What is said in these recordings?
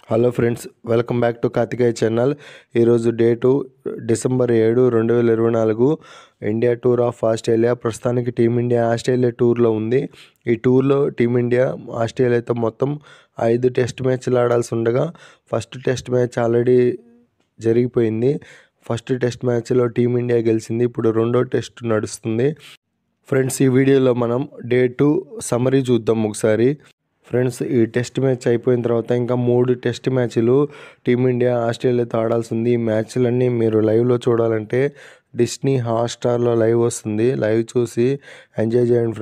Hello friends, welcome back to Karthikeya channel. ఈరోజు date December 7, 2024. India tour of Australia. ప్రస్తుతానికి team India Australia టూర్లో ఉంది. ఈ టూర్లో టీమిండియా ఆస్ట్రేలియాతో మొత్తం 5 టెస్ట్ మ్యాచ్లు ఆడాల్సి ఉండగా ఫస్ట్ టెస్ట్ మ్యాచ్ ఆల్రెడీ జరిగిపోయింది. ఫస్ట్ టెస్ట్ మ్యాచ్లో టీమిండియా గెలిచింది. ఇప్పుడు రెండో టెస్ట్ నడుస్తుంది. ఫ్రెండ్స్, ఈ వీడియోలో మనం డే 2 సమ్మరీ చూద్దాం ఒకసారి. ఫ్రెండ్స్, ఈ టెస్ట్ మ్యాచ్ అయిపోయిన తర్వాత ఇంకా 3 టెస్ట్ మ్యాచ్లు టీమిండియా ఆస్ట్రేలియాతో ఆడాల్సి ఉంది. ఈ మ్యాచ్లన్నీ మీరు లైవ్లో చూడాలంటే డిస్నీ హాట్స్టార్లో లైవ్ వస్తుంది. లైవ్ చూసి ఎంజాయ్ చేయండి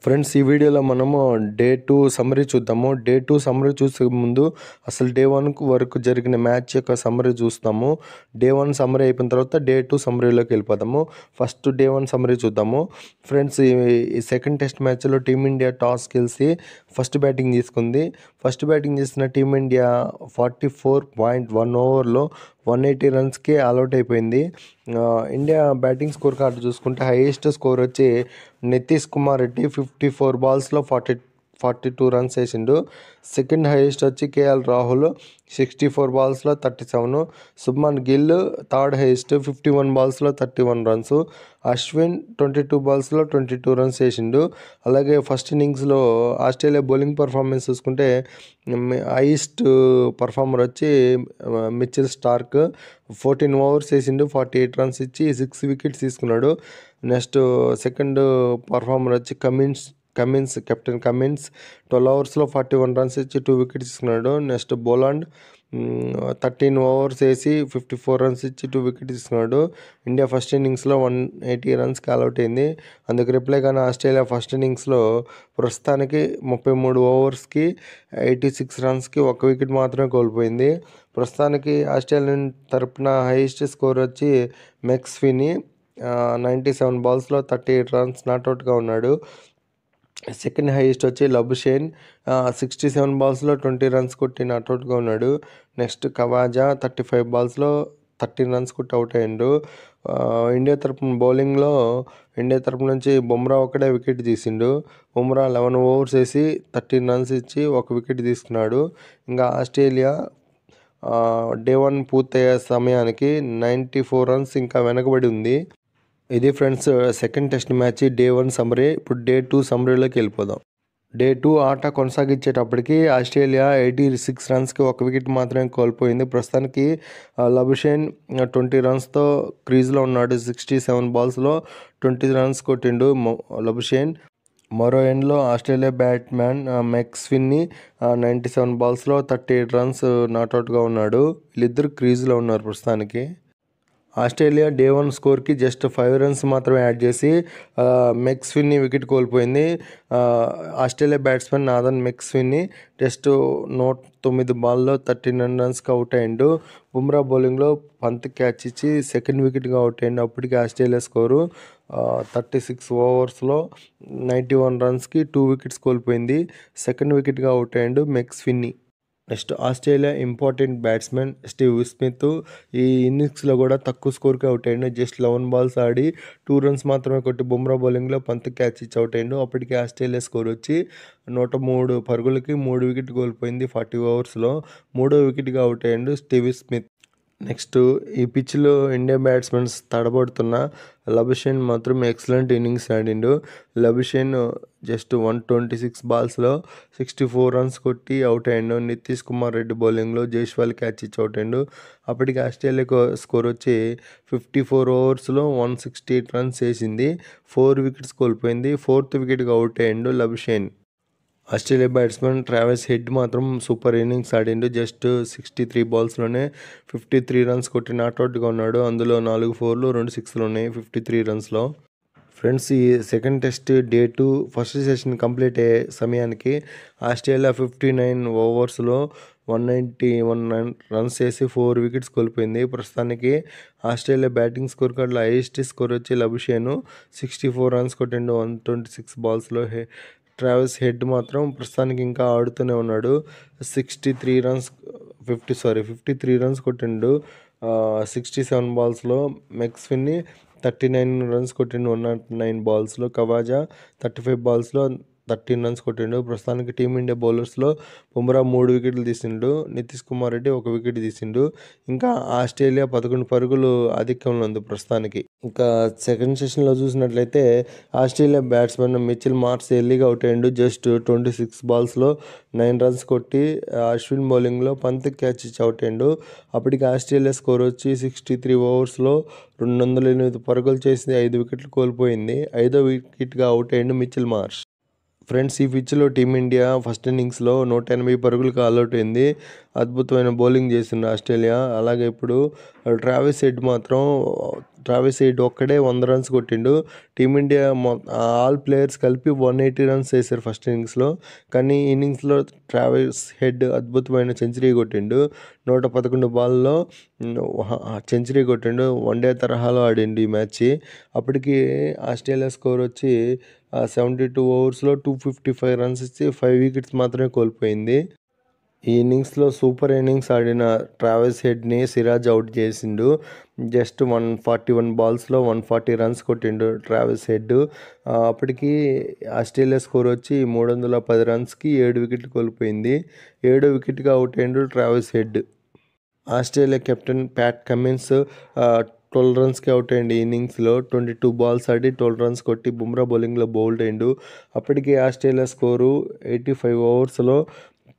ఫ్రెండ్స్, ఈ వీడియోలో మనము డే 2 సమ్మరీ చూద్దాము. డే 2 సమ్మరీ చూసే ముందు అసలు డే 1 వరకు జరిగిన మ్యాచ్ యొక్క సమ్మరీ చూస్తాము. డే 1 సమ్మరీ అయిపోయిన తర్వాత డే 2 సమ్మరీలోకి వెళ్ళిపోతాము. ఫస్ట్ డే 1 సమ్మరీ చూద్దాము. ఫ్రెండ్స్, ఈ సెకండ్ టెస్ట్ మ్యాచ్లో టీమిండియా టాస్ గెలిచి ఫస్ట్ బ్యాటింగ్ తీసుకుంది. ఫస్ట్ బ్యాటింగ్ చేసిన టీమిండియా 44.1 ఓవర్లో 180 రన్స్కి ఆల్అవుట్ అయిపోయింది. ఇండియా బ్యాటింగ్ స్కోర్ కార్డు చూసుకుంటే హైయెస్ట్ స్కోర్ వచ్చి నితీష్ కుమార్ రెడ్డి 54 బాల్స్లో 42 రన్స్ వేసిండు. సెకండ్ హైయెస్ట్ వచ్చి కేఎల్ రాహుల్ 64 బాల్స్లో 37. Shubman Gill third highest 51 బాల్స్లో 31 runs. Ashwin 22 బాల్స్లో 22 runs వేసిండు. అలాగే ఫస్ట్ ఇన్నింగ్స్లో ఆస్ట్రేలియా బౌలింగ్ పర్ఫార్మెన్స్ చూసుకుంటే హైయెస్ట్ పర్ఫార్మర్ వచ్చి మిచెల్ స్టార్క్ 14 ఓవర్స్ వేసిండు, 48 రన్స్ ఇచ్చి 6 వికెట్స్ తీసుకున్నాడు. నెక్స్ట్ సెకండ్ పర్ఫార్మర్ వచ్చి కెప్టెన్ కమిన్స్ 12 ఓవర్స్లో 41 రన్స్ ఇచ్చి 2 వికెట్స్ తీసుకున్నాడు. నెక్స్ట్ బోలాండ్ 13 ఓవర్స్ వేసి 54 రన్స్ ఇచ్చి 2 వికెట్స్ తీసుకున్నాడు. ఇండియా ఫస్ట్ ఇన్నింగ్స్లో 180 రన్స్కి ఆల్అవుట్ అయింది. అందుకు రిప్లై కానీ ఆస్ట్రేలియా ఫస్ట్ ఇన్నింగ్స్లో ప్రస్తుతానికి 33 ఓవర్స్కి 86 రన్స్కి 1 వికెట్ మాత్రమే కోల్పోయింది. ప్రస్తుతానికి ఆస్ట్రేలియన్ తరపున హైయెస్ట్ స్కోర్ వచ్చి మెక్స్విని 97 బాల్స్లో 38 రన్స్ నాట్అవుట్గా ఉన్నాడు. సెకండ్ హైయెస్ట్ వచ్చి లబుషేన్ 67 బాల్స్లో 20 రన్స్ కొట్టి నాట్అవుట్గా ఉన్నాడు. నెక్స్ట్ కవాజా 35 బాల్స్లో 13 రన్స్ కొట్టి అవుట్ అయ్యిండు. ఇండియా తరపు నుంచి బుమ్రా ఒకటే వికెట్ తీసిండు. బుమ్రా 11 ఓవర్స్ వేసి 13 రన్స్ ఇచ్చి 1 వికెట్ తీసుకున్నాడు. ఇంకా ఆస్ట్రేలియా డే 1 పూర్తయ్యే సమయానికి 94 రన్స్ ఇంకా వెనకబడి ఉంది. ఇది friends second test match day 1 summary. ఇప్పుడు డే 2 సమ్మరీలోకి వెళ్ళిపోదాం. డే 2 ఆట కొనసాగించేటప్పటికి ఆస్ట్రేలియా 86 రన్స్కి 1 వికెట్ మాత్రమే కోల్పోయింది. ప్రస్తుతానికి లబుషేన్ 20 రన్స్తో క్రీజ్లో ఉన్నాడు. 67 బాల్స్లో 20 రన్స్ కొట్టిండు లబుషేన్. మరో ఎండ్లో ఆస్ట్రేలియా బ్యాట్స్మెన్ మెక్స్విన్ని 97 బాల్స్లో 38 రన్స్ నాట్అవుట్గా ఉన్నాడు. వీళ్ళిద్దరు క్రీజ్లో ఉన్నారు ప్రస్తుతానికి. ఆస్ట్రేలియా డే 1 స్కోర్కి జస్ట్ 5 రన్స్ మాత్రమే యాడ్ చేసి మెక్స్విన్ని వికెట్ కోల్పోయింది. Australia batsmen Nathan McSweeney just 109 బాల్లో 39 రన్స్కి అవుట్ అయ్యిండు. బుమ్రా బౌలింగ్లో పంత్ క్యాచ్ ఇచ్చి సెకండ్ వికెట్గా అవుట్ అయ్యిండు. అప్పటికి ఆస్ట్రేలియా స్కోరు 36 ఓవర్స్లో 91 రన్స్కి 2 వికెట్స్ కోల్పోయింది. సెకండ్ వికెట్గా అవుట్ అయ్యిండు McSweeney. Next Australia important batsmen Steve Smith ఈ ఇన్నింగ్స్లో కూడా తక్కువ స్కోర్కి అవుట్ అయ్యిండు. జస్ట్ 11 బాల్స్ ఆడి 2 రన్స్ మాత్రమే కొట్టి బుమ్రా బౌలింగ్లో పంత్ క్యాచ్ ఇచ్చి అవుట్ అయ్యిండు. అప్పటికి ఆస్ట్రేలియా స్కోర్ వచ్చి 103 పరుగులకి 3 వికెట్ కోల్పోయింది 40 ఓవర్స్లో. 3వ వికెట్గా అవుట్ అయ్యిండు స్టీవ్ స్మిత్. నెక్స్ట్ ఈ పిచ్లో ఇండియా బ్యాట్స్మెన్స్ తడబడుతున్న లబుషేన్ మాత్రం ఎక్సలెంట్ ఇన్నింగ్స్ ఆడిండు. లబుషేన్ జస్ట్ 126 బాల్స్లో 64 రన్స్ కొట్టి అవుట్ అయ్యిండు. నితీష్ కుమార్ రెడ్డి బౌలింగ్లో జైస్వాల్ క్యాచ్ ఇచ్చి అవుట్ అయ్యిండు. అప్పటికి ఆస్ట్రేలియా స్కోర్ వచ్చి 54 ఓవర్స్లో 168 రన్స్ వేసింది. 4 వికెట్స్ కోల్పోయింది. 4th వికెట్గా అవుట్ అయ్యిండు Labuschagne. Australia batsmen Travis head మాత్రం సూపర్ ఇన్నింగ్స్ ఆడిండు. జస్ట్ 63 బాల్స్లోనే 53 రన్స్ కొట్టి నాట్అవుట్గా ఉన్నాడు. అందులో 4 4లు 2 6లు ఉన్నాయి 53 రన్స్లో. ఫ్రెండ్స్, ఈ second test day 2 first session complete అయ్యే సమయానికి ఆస్ట్రేలియా 59 ఓవర్స్లో 191 రన్స్ వేసి 4 వికెట్స్ కోల్పోయింది. ప్రస్తుతానికి ఆస్ట్రేలియా బ్యాటింగ్ స్కోర్ కార్డులో హైయెస్ట్ స్కోర్ వచ్చి లబుషేన్ 64 రన్స్ కొట్టిండు 126 బాల్స్లో. ట్రావిస్ హెడ్ మాత్రం ప్రస్తుతానికి ఇంకా ఆడుతూనే ఉన్నాడు. 53 రన్స్ కొట్టిండు 67 బాల్స్లో. మెక్స్విన్ని 39 రన్స్ కొట్టిండు 109 బాల్స్లో. కవాజా 35 బాల్స్లో 13 రన్స్ కొట్టిండు. ప్రస్తుతానికి టీమిండియా బౌలర్స్లో బుమ్రా 3 వికెట్లు తీసిండు, నితీష్ కుమార్ రెడ్డి 1 వికెట్ తీసిండు. ఇంకా ఆస్ట్రేలియా 11 పరుగులు ఆధిక్యంలో ఉంది ప్రస్తుతానికి. ఇంకా సెకండ్ సెషన్లో చూసినట్లయితే ఆస్ట్రేలియా బ్యాట్స్మెన్ మిచెల్ మార్ష్ ఎర్లీగా అవుట్ అయ్యిండు. జస్ట్ 26 బాల్స్లో 9 రన్స్ కొట్టి అశ్విన్ బౌలింగ్లో పంత్ క్యాచ్ ఇచ్చి అవుట్ అయ్యిండు. అప్పటికి ఆస్ట్రేలియా స్కోర్ వచ్చి 63 ఓవర్స్లో 208 పరుగులు చేసి 5 వికెట్లు కోల్పోయింది. 5వ వికెట్గా అవుట్ అయ్యిండు మిచెల్ మార్ష్. ఫ్రెండ్స్, ఈ పిచ్లో టీమిండియా ఫస్ట్ ఇన్నింగ్స్లో 180 పరుగులకు ఆల్అవుట్ అయింది. అద్భుతమైన బౌలింగ్ చేసింది ఆస్ట్రేలియా. అలాగే ఇప్పుడు ట్రావిస్ హెడ్ ఒక్కడే 100 రన్స్ కొట్టిండు. టీమిండియా ఆల్ ప్లేయర్స్ కలిపి 180 రన్స్ చేశారు ఫస్ట్ ఇన్నింగ్స్లో. కానీ ఈ ఇన్నింగ్స్లో ట్రావిస్ హెడ్ అద్భుతమైన సెంచరీ కొట్టిండు. 111 బాల్లో సెంచరీ కొట్టిండు. వన్డే తరహాలో ఆడిండు ఈ మ్యాచ్. అప్పటికి ఆస్ట్రేలియా స్కోర్ వచ్చి 72 ఓవర్స్లో 255 రన్స్ ఇచ్చి 5 వికెట్స్ మాత్రమే కోల్పోయింది. ఈ ఇన్నింగ్స్లో సూపర్ ఇన్నింగ్స్ ఆడిన ట్రావిస్ హెడ్ని సిరాజ్ అవుట్ చేసిండు. జస్ట్ 141 బాల్స్లో 140 రన్స్ కొట్టిండు ట్రావిస్ హెడ్. అప్పటికి ఆస్ట్రేలియా స్కోర్ వచ్చి 310 రన్స్కి 7 వికెట్లు కోల్పోయింది. 7వ వికెట్గా అవుట్ అయ్యిండు Travis Head. Australia captain Pat Cummins 12 రన్స్కి అవుట్ అయ్యిండు. ఈ ఇన్నింగ్స్లో 22 బాల్స్ ఆడి 12 రన్స్ కొట్టి బుమ్రా బౌలింగ్లో బౌల్డ్ అయ్యిండు. అప్పటికి ఆస్ట్రేలియా స్కోరు 85 ఓవర్స్లో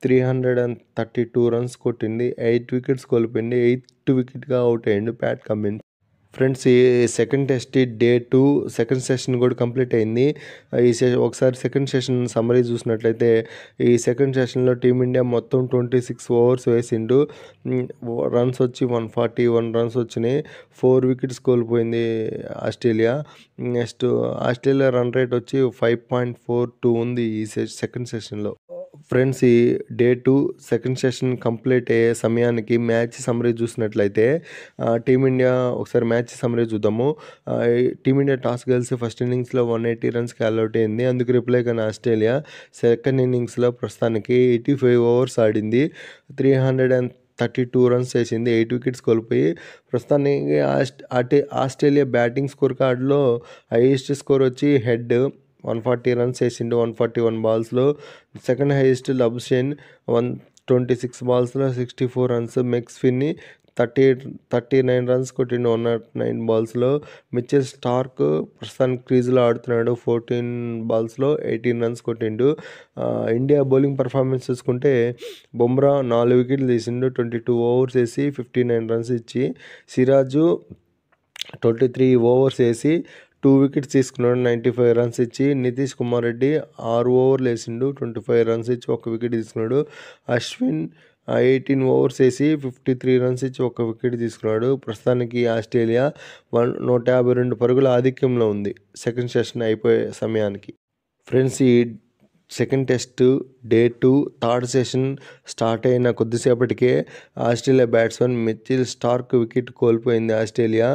332 రన్స్ కొట్టింది. 8 వికెట్స్ కోల్పోయింది. 8వ వికెట్గా అవుట్ అయ్యిండు ప్యాట్ కమిన్స్. ఫ్రెండ్స్, ఈ second test day 2 second session కూడా కంప్లీట్ అయింది. ఒకసారి సెకండ్ సెషన్ సమ్మరీ చూసినట్లయితే ఈ సెకండ్ సెషన్లో టీమిండియా మొత్తం 26 ఓవర్స్ వేసిండు. రన్స్ వచ్చి 141 రన్స్ వచ్చినాయి. 4 వికెట్స్ కోల్పోయింది Australia. Next Australia run rate వచ్చి 5.42 ఉంది ఈ సెకండ్ సెషన్లో. ఫ్రెండ్స్, ఈ డే 2 సెకండ్ సెషన్ కంప్లీట్ అయ్యే సమయానికి మ్యాచ్ సమ్మరీ చూసినట్లయితే టీమిండియా ఒకసారి మ్యాచ్ సమ్మరీ చూద్దాము. టీమిండియా టాస్ గెలిచి ఫస్ట్ ఇన్నింగ్స్లో 180 రన్స్కి ఆల్అవుట్ అయింది. అందుకు రిప్లై కానీ ఆస్ట్రేలియా సెకండ్ ఇన్నింగ్స్లో ప్రస్తుతానికి 85 ఓవర్స్ ఆడింది. 332 రన్స్ చేసింది. 8 వికెట్స్ కోల్పోయి ప్రస్తుతానికి ఆస్ట్రేలియా బ్యాటింగ్ స్కోర్ కార్డులో హైయెస్ట్ స్కోర్ వచ్చి హెడ్ 140 రన్స్ వేసిండు 141 బాల్స్లో. సెకండ్ హైయెస్ట్ లబ్షేన్ 126 బాల్స్లో 64 రన్స్. మెక్స్విన్ని 39 రన్స్ కొట్టిండు 109 బాల్స్లో. మిచెల్ స్టార్క్ ప్రస్తుతానికి క్రీజ్లో ఆడుతున్నాడు. 14 బాల్స్లో 18 రన్స్ కొట్టిండు. ఇండియా బౌలింగ్ పర్ఫార్మెన్స్ చూసుకుంటే బుమ్రా 4 వికెట్లు తీసిండు. 22 ఓవర్స్ వేసి 59 రన్స్ ఇచ్చి. సిరాజు 23 ఓవర్స్ వేసి 2 వికెట్స్ తీసుకున్నాడు. 95 రన్స్ ఇచ్చి. నితీష్ కుమార్ రెడ్డి 6 ఓవర్లు వేసిండు. 25 రన్స్ ఇచ్చి 1 వికెట్ తీసుకున్నాడు. అశ్విన్ 18 ఓవర్స్ వేసి 53 రన్స్ ఇచ్చి 1 వికెట్ తీసుకున్నాడు. ప్రస్తుతానికి ఆస్ట్రేలియా 152 పరుగుల ఆధిక్యంలో ఉంది సెకండ్ సెషన్ అయిపోయే సమయానికి. ఫ్రెండ్స్, ఈ second test day 2 third session start అయిన కొద్దిసేపటికే Australia batsmen Mitchell Starc wicket కోల్పోయింది ఆస్ట్రేలియా.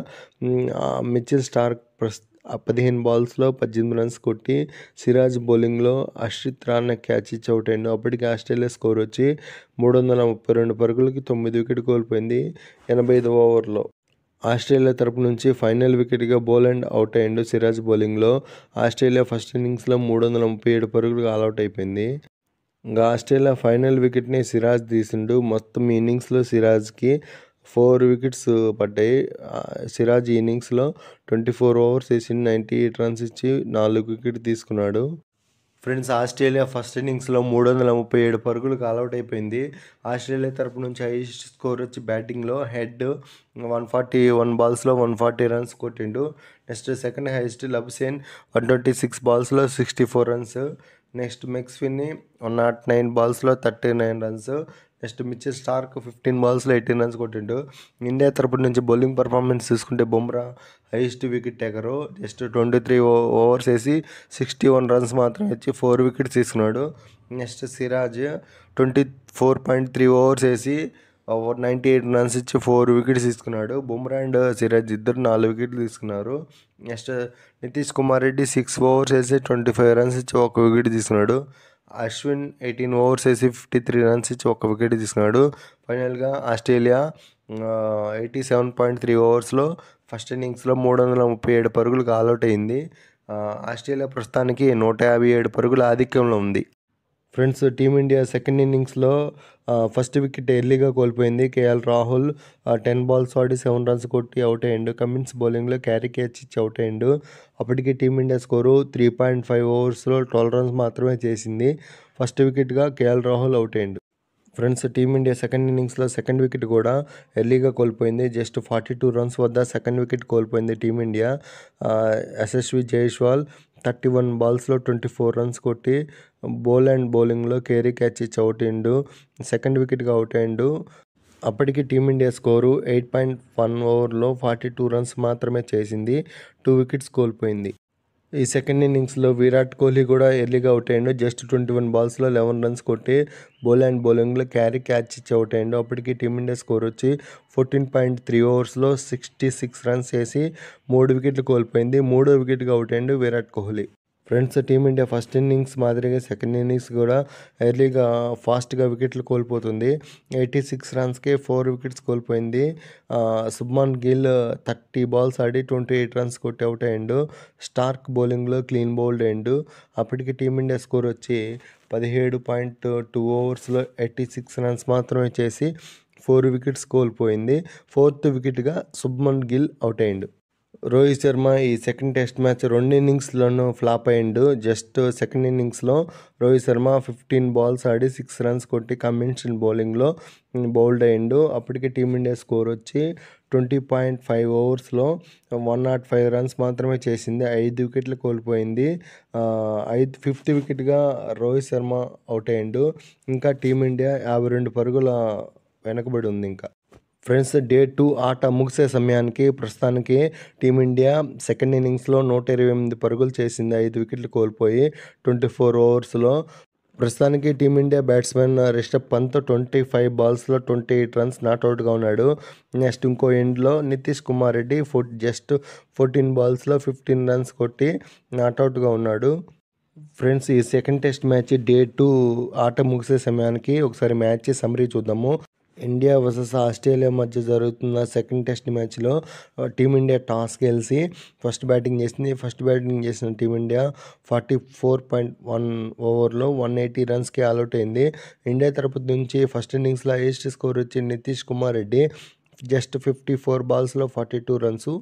మిచెల్ స్టార్క్ 15 బాల్స్లో 18 రన్స్ కొట్టి సిరాజ్ బౌలింగ్లో అర్షిత్ రానా క్యాచ్ ఇచ్చి అవుట్ అయ్యిండు. అప్పటికి ఆస్ట్రేలియా స్కోర్ వచ్చి 332 పరుగులకి 9 వికెట్ కోల్పోయింది 85 ఓవర్లో. ఆస్ట్రేలియా తరపు నుంచి ఫైనల్ వికెట్గా బోలాండ్ అవుట్ అయ్యిండు సిరాజ్ బౌలింగ్లో. ఆస్ట్రేలియా ఫస్ట్ ఇన్నింగ్స్లో 337 పరుగులకు ఆల్అవుట్ అయిపోయింది. ఇంకా ఆస్ట్రేలియా ఫైనల్ వికెట్ని సిరాజ్ తీసిండు. మొత్తం ఇన్నింగ్స్లో సిరాజ్కి 4 వికెట్స్ పడ్డాయి. సిరాజ్ ఈ ఇన్నింగ్స్లో 24 ఓవర్స్ వేసి 98 రన్స్ ఇచ్చి 4 వికెట్ తీసుకున్నాడు. ఫ్రెండ్స్, ఆస్ట్రేలియా ఫస్ట్ ఇన్నింగ్స్లో 337 పరుగులకు ఆల్అవుట్ అయిపోయింది. ఆస్ట్రేలియా తరపు నుంచి హైయెస్ట్ స్కోర్ వచ్చి బ్యాటింగ్లో హెడ్ 141 బాల్స్లో 140 రన్స్ కొట్టిండు. నెక్స్ట్ సెకండ్ హైయెస్ట్ లబ్షేన్ 126 బాల్స్లో 64 రన్స్. నెక్స్ట్ మెక్స్విన్ని 109 బాల్స్లో 39 రన్స్. నెక్స్ట్ మిచెల్ స్టార్క్ 15 బాల్స్లో 18 రన్స్ కొట్టిండు. ఇండియా తరపు నుంచి బౌలింగ్ పర్ఫార్మెన్స్ చూసుకుంటే Bumrah highest wicket taker. Just 23 overs వేసి 61 రన్స్ మాత్రం ఇచ్చి 4 వికెట్స్ తీసుకున్నాడు. నెక్స్ట్ సిరాజ్ 24.3 ఓవర్స్ వేసి 98 రన్స్ ఇచ్చి 4 వికెట్స్ తీసుకున్నాడు. బుమ్రా అండ్ సిరాజ్ ఇద్దరు 4 వికెట్లు తీసుకున్నారు. నెక్స్ట్ నితీష్ కుమార్ రెడ్డి 6 ఓవర్స్ వేసి 25 రన్స్ ఇచ్చి 1 వికెట్ తీసుకున్నాడు. అశ్విన్ 18 ఓవర్స్ వేసి 53 రన్స్ ఇచ్చి 1 వికెట్ తీసుకున్నాడు. ఫైనల్గా ఆస్ట్రేలియా 87.3 ఓవర్స్లో ఫస్ట్ ఇన్నింగ్స్లో 337 పరుగులకు ఆల్అవుట్ అయింది. ఆస్ట్రేలియా ప్రస్తుతానికి 157 పరుగుల ఆధిక్యంలో ఉంది. ఫ్రెండ్స్, టీమిండియా సెకండ్ ఇన్నింగ్స్లో ఫస్ట్ వికెట్ ఎర్లీగా కోల్పోయింది. కేఎల్ రాహుల్ 10 బాల్స్ ఆడి 7 రన్స్ కొట్టి అవుట్ అయ్యిండు. కమిన్స్ బౌలింగ్లో క్యారీ క్యాచ్ ఇచ్చి అవుట్ అయ్యిండు. అప్పటికి టీమిండియా స్కోరు 3.5 ఓవర్స్లో 12 రన్స్ మాత్రమే చేసింది. ఫస్ట్ వికెట్గా కేఎల్ రాహుల్ అవుట్ అయ్యిండు. ఫ్రెండ్స్, టీమిండియా సెకండ్ ఇన్నింగ్స్లో సెకండ్ వికెట్ కూడా ఎర్లీగా కోల్పోయింది. జస్ట్ 42 రన్స్ వద్ద సెకండ్ వికెట్ కోల్పోయింది టీమిండియా. యశస్వి జైస్వాల్ 31 బాల్స్లో 24 రన్స్ కొట్టి బౌలింగ్లో కేరీ క్యాచ్ ఇచ్చి అవుట్ అయ్యిండు. సెకండ్ వికెట్గా అవుట్ అయ్యిండు. అప్పటికి టీమిండియా స్కోరు 8.1 ఓవర్లో 42 రన్స్ మాత్రమే చేసింది. 2 వికెట్స్ కోల్పోయింది. ఈ సెకండ్ ఇన్నింగ్స్లో విరాట్ కోహ్లీ కూడా ఎర్లీగా అవుట్ అయ్యిండు. జస్ట్ 21 బాల్స్లో 11 రన్స్ కొట్టి బౌలింగ్లో క్యారీ క్యాచ్ ఇచ్చి అవుట్ అయ్యిండు. అప్పటికి టీమిండియా స్కోర్ వచ్చి 14.3 ఓవర్స్లో 66 రన్స్ చేసి 3 వికెట్లు కోల్పోయింది. 3వ వికెట్గా అవుట్ అయ్యిండు Virat Kohli. Friends, team India first innings మాదిరిగా సెకండ్ ఇన్నింగ్స్ కూడా ఎర్లీగా ఫాస్ట్గా వికెట్లు కోల్పోతుంది. 86 రన్స్కే 4 వికెట్స్ కోల్పోయింది. శుభ్మన్ గిల్ 30 బాల్స్ ఆడి 28 రన్స్ కొట్టి అవుట్ అయ్యిండు. స్టార్క్ బౌలింగ్లో క్లీన్ బౌల్డ్ అయ్యిండు. అప్పటికి టీమిండియా స్కోర్ వచ్చి 17.2 ఓవర్స్లో 86 రన్స్ మాత్రమే చేసి 4 వికెట్స్ కోల్పోయింది. 4th వికెట్గా శుభ్మన్ గిల్ అవుట్ అయ్యిండు. రోహిత్ శర్మ ఈ సెకండ్ టెస్ట్ మ్యాచ్ 2 ఇన్నింగ్స్లోనూ ఫ్లాప్ అయ్యిండు. జస్ట్ సెకండ్ ఇన్నింగ్స్లో రోహిత్ శర్మ 15 బాల్స్ ఆడి 6 రన్స్ కొట్టి కమిన్స్ బౌలింగ్లో బౌల్డ్ అయ్యిండు. అప్పటికి టీమిండియా స్కోర్ వచ్చి 20.5 ఓవర్స్లో 105 రన్స్ మాత్రమే చేసింది. 5 వికెట్లు కోల్పోయింది. 5th వికెట్గా రోహిత్ శర్మ అవుట్ అయ్యిండు. ఇంకా టీమిండియా 52 పరుగుల వెనకబడి ఉంది. ఇంకా ఫ్రెండ్స్, డే 2 ఆట ముగిసే సమయానికి ప్రస్తుతానికి టీమిండియా సెకండ్ ఇన్నింగ్స్లో 128 పరుగులు చేసింది. 5 వికెట్లు కోల్పోయి 24 ఓవర్స్లో. ప్రస్తుతానికి టీమిండియా బ్యాట్స్మెన్ రిషబ్ పంత్ 25 బాల్స్లో 28 రన్స్ నాట్అవుట్గా ఉన్నాడు. నెక్స్ట్ ఇంకో ఎండ్లో నితీష్ కుమార్ రెడ్డి జస్ట్ 14 బాల్స్లో 15 రన్స్ కొట్టి నాట్అవుట్గా ఉన్నాడు. ఫ్రెండ్స్, ఈ సెకండ్ టెస్ట్ మ్యాచ్ డే 2 ఆట ముగిసే సమయానికి ఒకసారి మ్యాచ్ సమ్మరీ చూద్దాము. ఇండియా వర్సెస్ ఆస్ట్రేలియా మధ్య జరుగుతున్న సెకండ్ టెస్ట్ మ్యాచ్లో టీమిండియా టాస్ గెలిచి ఫస్ట్ బ్యాటింగ్ చేసింది. ఫస్ట్ బ్యాటింగ్ చేసిన టీమిండియా 44.1 ఓవర్లో 180 రన్స్కి ఆల్అవుట్ అయింది. ఇండియా తరపు నుంచి ఫస్ట్ ఇన్నింగ్స్లో హైయెస్ట్ స్కోర్ వచ్చి నితీష్ కుమార్ రెడ్డి జస్ట్ 54 బాల్స్లో 42 రన్స్.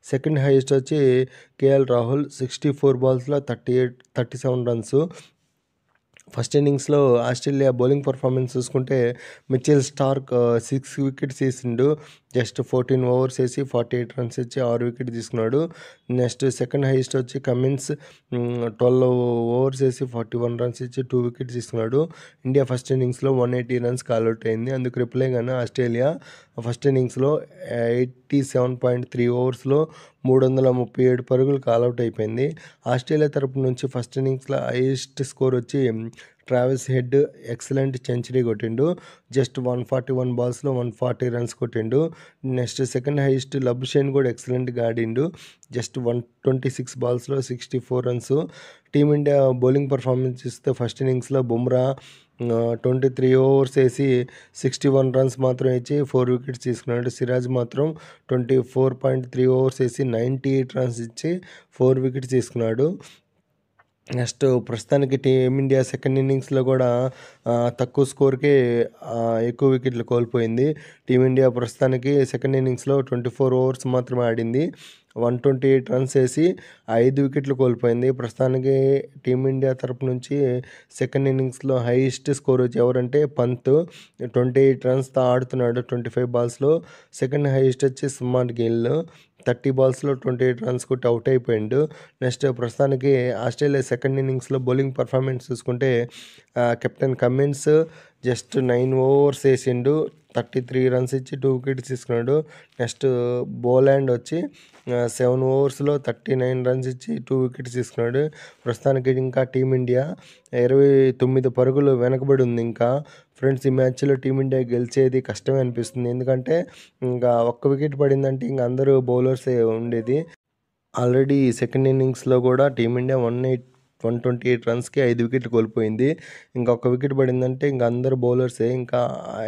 సెకండ్ హైయెస్ట్ వచ్చి కేఎల్ రాహుల్ 64 బాల్స్లో 37 రన్స్. ఫస్ట్ ఇన్నింగ్స్లో ఆస్ట్రేలియా బౌలింగ్ పర్ఫార్మెన్స్ చూసుకుంటే మిచెల్ స్టార్క్ 6 వికెట్స్ తీసిండు. జస్ట్ 14 ఓవర్స్ వేసి 48 రన్స్ ఇచ్చి 6 వికెట్ తీసుకున్నాడు. నెక్స్ట్ సెకండ్ హైయెస్ట్ వచ్చి కమిన్స్ 12 ఓవర్స్ వేసి 41 రన్స్ ఇచ్చి 2 వికెట్స్ తీసుకున్నాడు. ఇండియా ఫస్ట్ ఇన్నింగ్స్లో 180 రన్స్ ఆల్అవుట్ అయింది. అందుకు రిప్లైగానే ఆస్ట్రేలియా ఫస్ట్ ఇన్నింగ్స్లో 87.3 ఓవర్స్లో 337 పరుగులకు ఆల్అవుట్ అయిపోయింది. ఆస్ట్రేలియా తరపు నుంచి ఫస్ట్ ఇన్నింగ్స్లో హైయెస్ట్ స్కోర్ వచ్చి ట్రావిస్ హెడ్ ఎక్సలెంట్ సెంచరీ కొట్టిండు. జస్ట్ 141 బాల్స్లో 140 రన్స్ కొట్టిండు. నెక్స్ట్ సెకండ్ హైయెస్ట్ లబుషేన్ కూడా ఎక్సలెంట్గా ఆడిండు. జస్ట్ 126 బాల్స్లో 64 రన్స్. టీమిండియా బౌలింగ్ పర్ఫార్మెన్స్ ఇస్తే ఫస్ట్ ఇన్నింగ్స్లో బుమ్రా 23 ఓవర్స్ వేసి 61 రన్స్ మాత్రం ఇచ్చి 4 వికెట్స్ తీసుకున్నాడు. సిరాజ్ మాత్రం 24.3 ఓవర్స్ వేసి 98 రన్స్ ఇచ్చి 4 వికెట్స్ తీసుకున్నాడు. నెక్స్ట్ ప్రస్తుతానికి టీమిండియా సెకండ్ ఇన్నింగ్స్లో కూడా తక్కువ స్కోర్కే ఎక్కువ వికెట్లు కోల్పోయింది. టీమిండియా ప్రస్తుతానికి సెకండ్ ఇన్నింగ్స్లో 24 ఓవర్స్ మాత్రమే ఆడింది. 128 రన్స్ వేసి 5 వికెట్లు కోల్పోయింది. ప్రస్తుతానికి టీమిండియా తరపు నుంచి సెకండ్ ఇన్నింగ్స్లో హైయెస్ట్ స్కోర్ వచ్చి ఎవరంటే పంత్ 28 రన్స్తో ఆడుతున్నాడు 25 బాల్స్లో. సెకండ్ హైయెస్ట్ వచ్చి శుభ్మన్ గిల్ 30 బాల్స్లో 28 రన్స్ కొట్టి అవుట్ అయిపోయిండు. నెక్స్ట్ ప్రస్తుతానికి ఆస్ట్రేలియా సెకండ్ ఇన్నింగ్స్లో బౌలింగ్ పర్ఫార్మెన్స్ చూసుకుంటే కెప్టెన్ కమిన్స్ జస్ట్ 9 ఓవర్స్ వేసిండు 33 రన్స్ ఇచ్చి 2 వికెట్స్ తీసుకున్నాడు. నెక్స్ట్ బోలాండ్ వచ్చి 7 ఓవర్స్లో 39 రన్స్ ఇచ్చి 2 వికెట్స్ తీసుకున్నాడు. ప్రస్తుతానికి ఇంకా టీమిండియా 29 పరుగులు వెనకబడి ఉంది. ఇంకా ఫ్రెండ్స్, ఈ మ్యాచ్లో టీమిండియా గెలిచేది కష్టమే అనిపిస్తుంది. ఎందుకంటే ఇంకా ఒక్క వికెట్ పడిందంటే ఇంకా అందరూ బౌలర్సే ఉండేది. ఆల్రెడీ సెకండ్ ఇన్నింగ్స్లో కూడా టీమిండియా 128 రన్స్‌కి 5 వికెట్లు కోల్పోయింది. ఇంకొక వికెట్ పడిందంటే ఇంక అందరూ బౌలర్సే.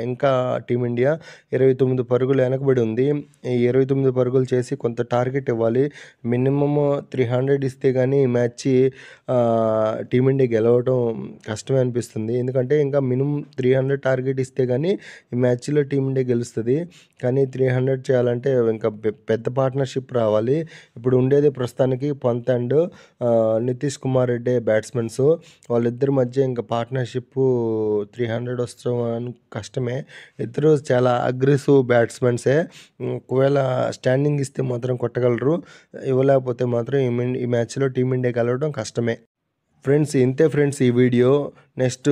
ఇంకా టీమిండియా 29 పరుగులు వెనకబడి ఉంది. ఈ 29 పరుగులు చేసి కొంత టార్గెట్ ఇవ్వాలి. మినిమమ్ 300 ఇస్తే గానీ ఈ మ్యాచ్ టీమిండియా గెలవడం కష్టమే అనిపిస్తుంది. ఎందుకంటే ఇంకా మినిమమ్ 300 టార్గెట్ ఇస్తే గానీ ఈ మ్యాచ్‌లో టీమిండియా గెలుస్తది. కానీ 300 చేయాలంటే ఇంకా పెద్ద పార్ట్నర్‌షిప్ రావాలి. ఇప్పుడు ఉండేది ప్రస్తుతానికి పంత్ అండ్ నితీష్ కుమార్ రెడ్డి బ్యాట్స్‌మెన్స్. వాళ్ళిద్దరి మధ్య ఇంకా పార్ట్నర్‌షిప్ 300 వస్తడం కష్టమే. ఇద్దరు చాలా అగ్రెసివ్ బ్యాట్స్‌మెన్సే. ఒకవేళ స్టాండింగ్ ఇస్తే మాత్రం కొట్టగలరు. ఇవ్వలేకపోతే మాత్రం ఈ మ్యాచ్‌లో టీమిండియా గెలవడం కష్టమే. ఫ్రెండ్స్ ఇంతే ఫ్రెండ్స్ ఈ వీడియో. నెక్స్ట్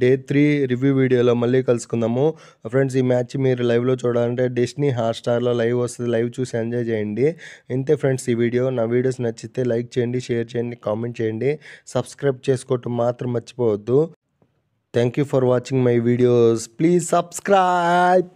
డే 3 రివ్యూ వీడియోలో మళ్ళీ కలుసుకుందాము. ఫ్రెండ్స్ ఈ మ్యాచ్ మీరు లైవ్లో చూడాలంటే డిస్నీ హాట్‌స్టార్లో లైవ్ వస్తుంది. లైవ్ చూసి ఎంజాయ్ చేయండి. ఇంతే ఫ్రెండ్స్ ఈ వీడియో. నా వీడియోస్ నచ్చితే లైక్ చేయండి, షేర్ చేయండి, కామెంట్ చేయండి. సబ్స్క్రైబ్ చేసుకోవటం మాత్రం మర్చిపోవద్దు. Thank you for watching my videos. Please subscribe.